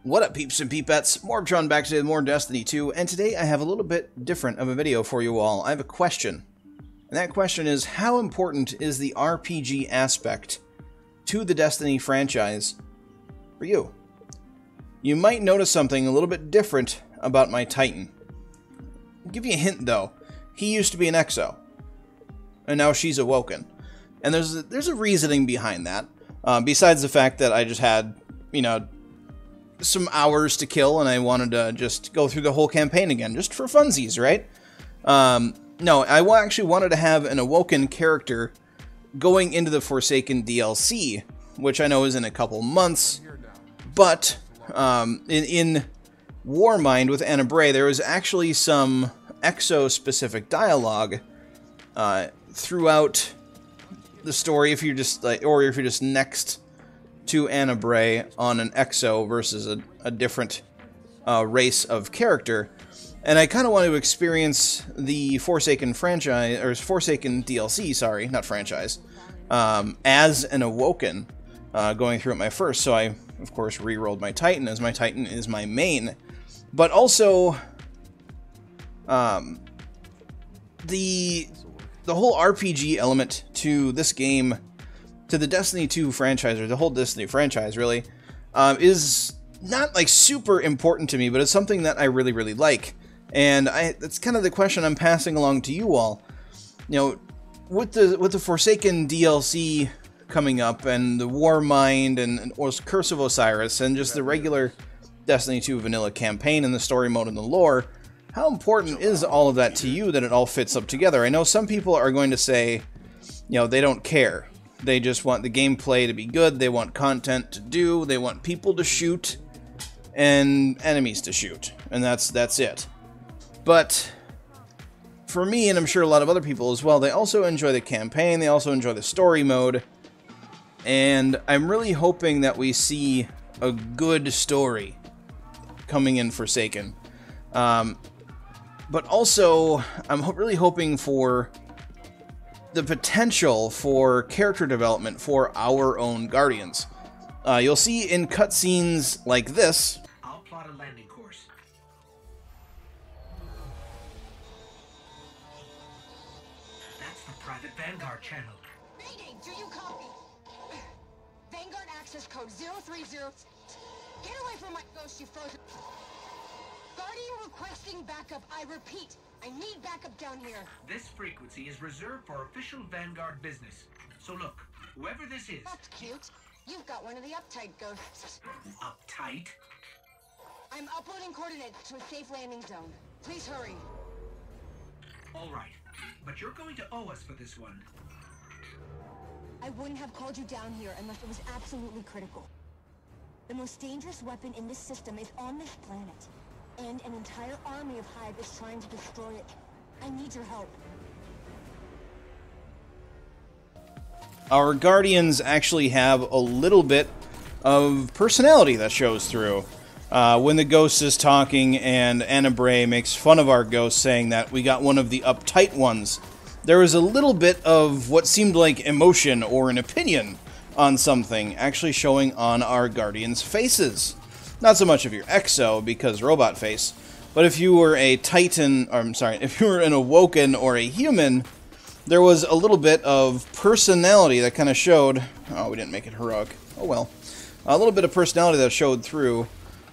What up, peeps and peepettes? MorbTron back today with more Destiny 2, and today I have a little bit different of a video for you all. I have a question, and that question is, how important is the RPG aspect to the Destiny franchise for you? You might notice something a little bit different about my Titan. I'll give you a hint, though. He used to be an Exo, and now she's awoken. And there's a reasoning behind that, besides the fact that I just had, some hours to kill, and I wanted to just go through the whole campaign again, just for funsies, right? No, I actually wanted to have an Awoken character going into the Forsaken DLC, which I know is in a couple months, but in Warmind with Anna Bray, there was actually some Exo-specific dialogue throughout the story, if you're just next to Anna Bray on an Exo versus a different race of character. And I kind of want to experience the Forsaken franchise, or Forsaken DLC, sorry, not franchise, as an Awoken, going through it my first. So I, of course, re-rolled my Titan, as my Titan is my main. But also, the whole RPG element to this game, to the Destiny 2 franchise, or the whole Destiny franchise, really, is not, like, super important to me, but it's something that I really, really like. And that's kind of the question I'm passing along to you all. You know, with the Forsaken DLC coming up, and the Warmind, and Curse of Osiris, and just the regular Destiny 2 vanilla campaign, and the story mode, and the lore, how important is all of that to you, that it all fits up together? I know some people are going to say, they don't care. They just want the gameplay to be good, they want content to do, they want people to shoot, and enemies to shoot, and that's it. But for me, and I'm sure a lot of other people as well, they also enjoy the campaign, they also enjoy the story mode, and I'm really hoping that we see a good story coming in Forsaken. But also, I'm really hoping for the potential for character development for our own Guardians. You'll see in cutscenes like this. I'll plot a landing course. That's the private Vanguard channel. Mayday, do you copy? Vanguard access code 030. Get away from my ghost, you frozen. Guardian requesting backup. I repeat, I need backup down here. This frequency is reserved for official Vanguard business. So look, whoever this is... That's cute. You've got one of the uptight ghosts. Uptight? I'm uploading coordinates to a safe landing zone. Please hurry. All right, but you're going to owe us for this one. I wouldn't have called you down here unless it was absolutely critical. The most dangerous weapon in this system is on this planet. And an entire army of Hive is trying to destroy it. I need your help. Our Guardians actually have a little bit of personality that shows through. When the ghost is talking and Anna Bray makes fun of our ghost, saying that we got one of the uptight ones, there was a little bit of what seemed like emotion or an opinion on something actually showing on our Guardians' faces. Not so much of your Exo, because robot face, but if you were a Titan, or I'm sorry, if you were an Awoken or a human, there was a little bit of personality that kind of showed. Oh, we didn't make it heroic. Oh well. A little bit of personality that showed through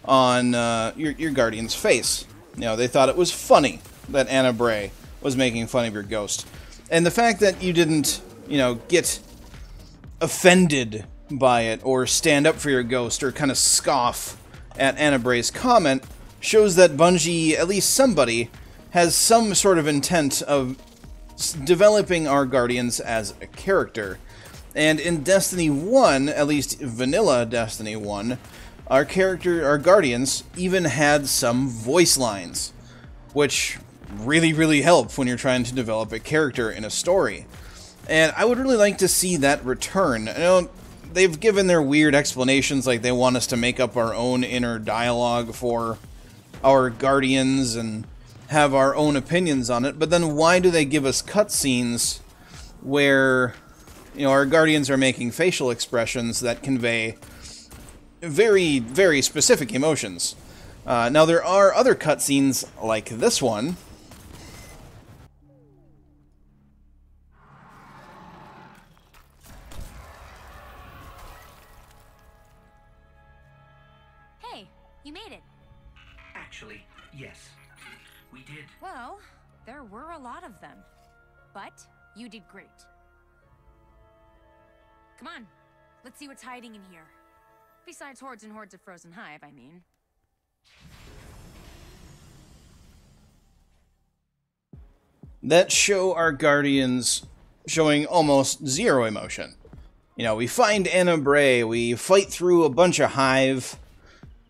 on your Guardian's face. They thought it was funny that Anna Bray was making fun of your ghost. And the fact that you didn't, get offended by it, or stand up for your ghost, or kind of scoff at Anna Bray's comment, shows that Bungie, at least somebody, has some sort of intent of developing our Guardians as a character. And in Destiny 1, at least vanilla Destiny 1, our Guardians even had some voice lines, which really, really help when you're trying to develop a character in a story. And I would really like to see that return. I know they've given their weird explanations, like they want us to make up our own inner dialogue for our Guardians and have our own opinions on it, but then why do they give us cutscenes where, our Guardians are making facial expressions that convey very, very specific emotions. Now, there are other cutscenes like this one. Hey, you made it. Actually, yes. We did. Well, there were a lot of them. But you did great. Come on, let's see what's hiding in here. Besides hordes and hordes of frozen hive, I mean. That show our Guardians showing almost zero emotion. You know, we find Anna Bray, we fight through a bunch of hive,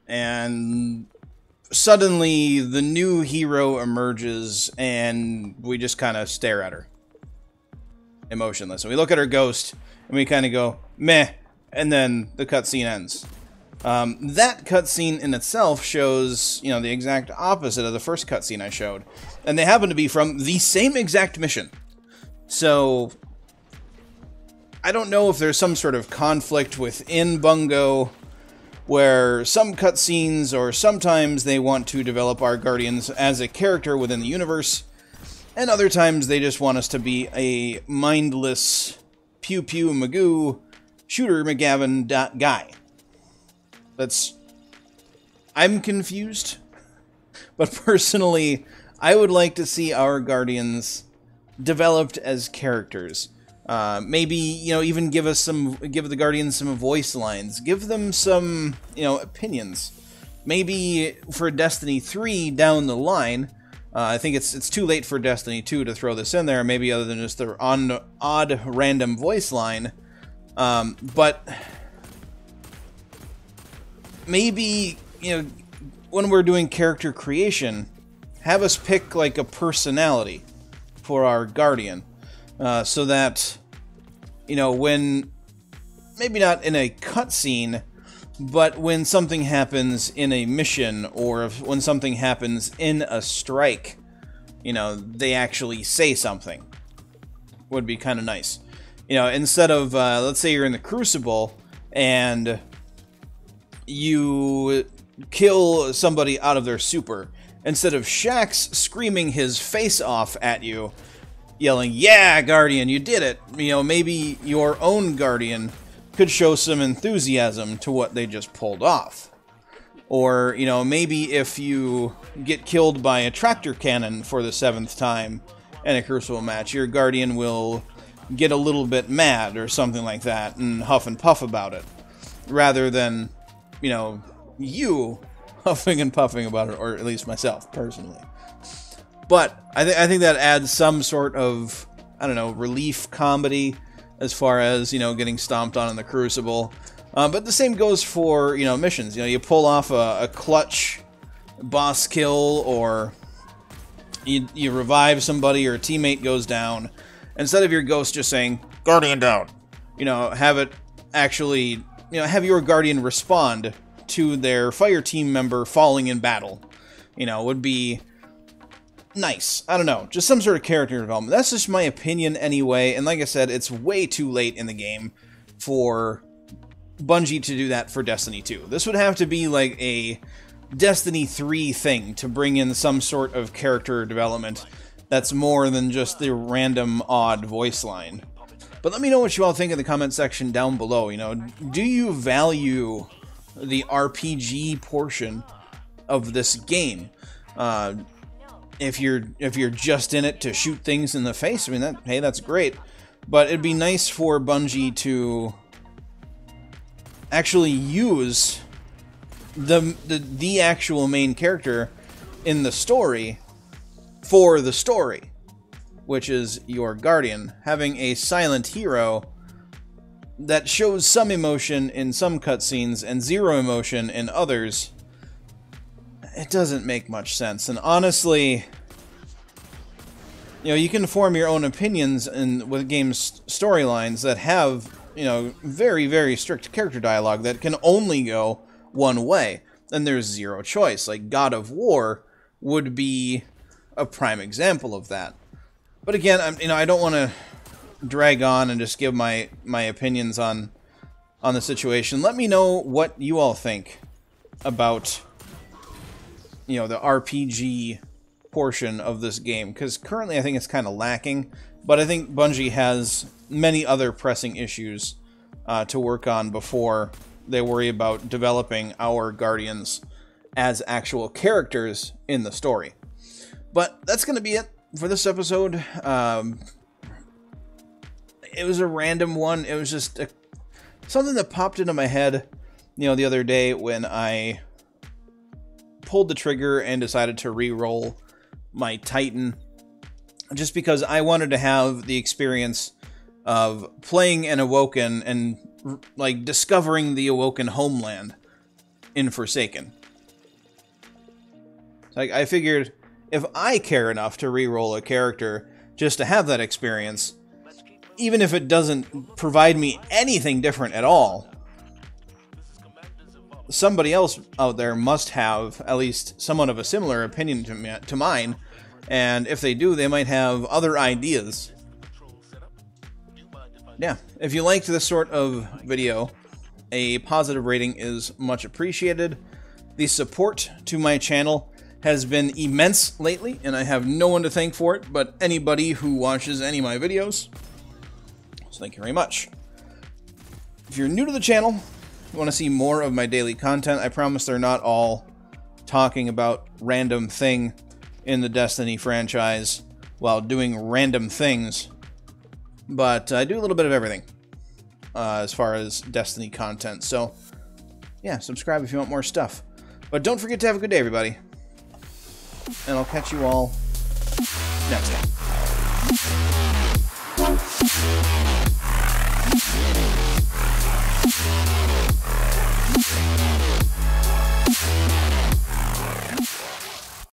and suddenly the new hero emerges, and we just kind of stare at her. Emotionless. And we look at her ghost, and we kind of go, meh, and then the cutscene ends. That cutscene in itself shows, you know, the exact opposite of the first cutscene I showed. And they happen to be from the same exact mission. So, I don't know if there's some sort of conflict within Bungo, where some cutscenes, or sometimes they want to develop our Guardians as a character within the universe, and other times they just want us to be a mindless pew-pew magoo shooter McGavin guy. I'm confused, but personally, I would like to see our Guardians developed as characters. Maybe, you know, even give the Guardians some voice lines, give them some, you know, opinions. Maybe for Destiny 3 down the line, I think it's too late for Destiny 2 to throw this in there, maybe other than just the odd random voice line. But maybe, you know, when we're doing character creation, have us pick like a personality for our Guardian, so that, you know, when, maybe not in a cutscene, but when something happens in a mission, or when something happens in a strike, you know, they actually say something. Would be kind of nice. You know, instead of, let's say you're in the Crucible, and you kill somebody out of their super. Instead of Shax screaming his face off at you, yelling, "Yeah, Guardian, you did it!" You know, maybe your own Guardian could show some enthusiasm to what they just pulled off. Or, you know, maybe if you get killed by a tractor cannon for the 7th time in a Crucible match, your Guardian will get a little bit mad or something like that and huff and puff about it. Rather than, you know, you huffing and puffing about it, or at least myself, personally. But I think that adds some sort of, I don't know, relief comedy as far as, you know, getting stomped on in the Crucible. But the same goes for, you know, missions. You know, you pull off a clutch boss kill, or you revive somebody, or a teammate goes down. Instead of your ghost just saying, "Guardian down," you know, have it actually, you know, have your Guardian respond to their fire team member falling in battle. You know, would be nice. I don't know, just some sort of character development. That's just my opinion anyway, and like I said, it's way too late in the game for Bungie to do that for Destiny 2. This would have to be like a Destiny 3 thing to bring in some sort of character development that's more than just the random odd voice line. But let me know what you all think in the comment section down below. You know, do you value the RPG portion of this game? If you're just in it to shoot things in the face, I mean, hey, that's great. But it'd be nice for Bungie to actually use the actual main character in the story for the story, which is your Guardian. Having a silent hero that shows some emotion in some cutscenes and zero emotion in others, it doesn't make much sense. And honestly, you know, you can form your own opinions with games' storylines that have, you know, very, very strict character dialogue that can only go one way, and there's zero choice. Like God of War would be a prime example of that. But again, you know, I don't want to drag on and just give my opinions on on the situation. Let me know what you all think about, you know, the RPG portion of this game, because currently I think it's kind of lacking, but I think Bungie has many other pressing issues to work on before they worry about developing our Guardians as actual characters in the story. But that's going to be it for this episode. It was a random one. It was just something that popped into my head, you know, the other day when I pulled the trigger and decided to re-roll my Titan, just because I wanted to have the experience of playing an Awoken and like discovering the Awoken homeland in Forsaken. Like, I figured if I care enough to re-roll a character just to have that experience, even if it doesn't provide me anything different at all, somebody else out there must have at least somewhat of a similar opinion to mine, and if they do, they might have other ideas. Yeah, if you liked this sort of video, a positive rating is much appreciated. The support to my channel has been immense lately, and I have no one to thank for it but anybody who watches any of my videos. So thank you very much. If you're new to the channel, you want to see more of my daily content, I promise they're not all talking about random thing in the Destiny franchise while doing random things, but I do a little bit of everything as far as Destiny content. So yeah, subscribe if you want more stuff. But don't forget to have a good day, everybody. And I'll catch you all next time.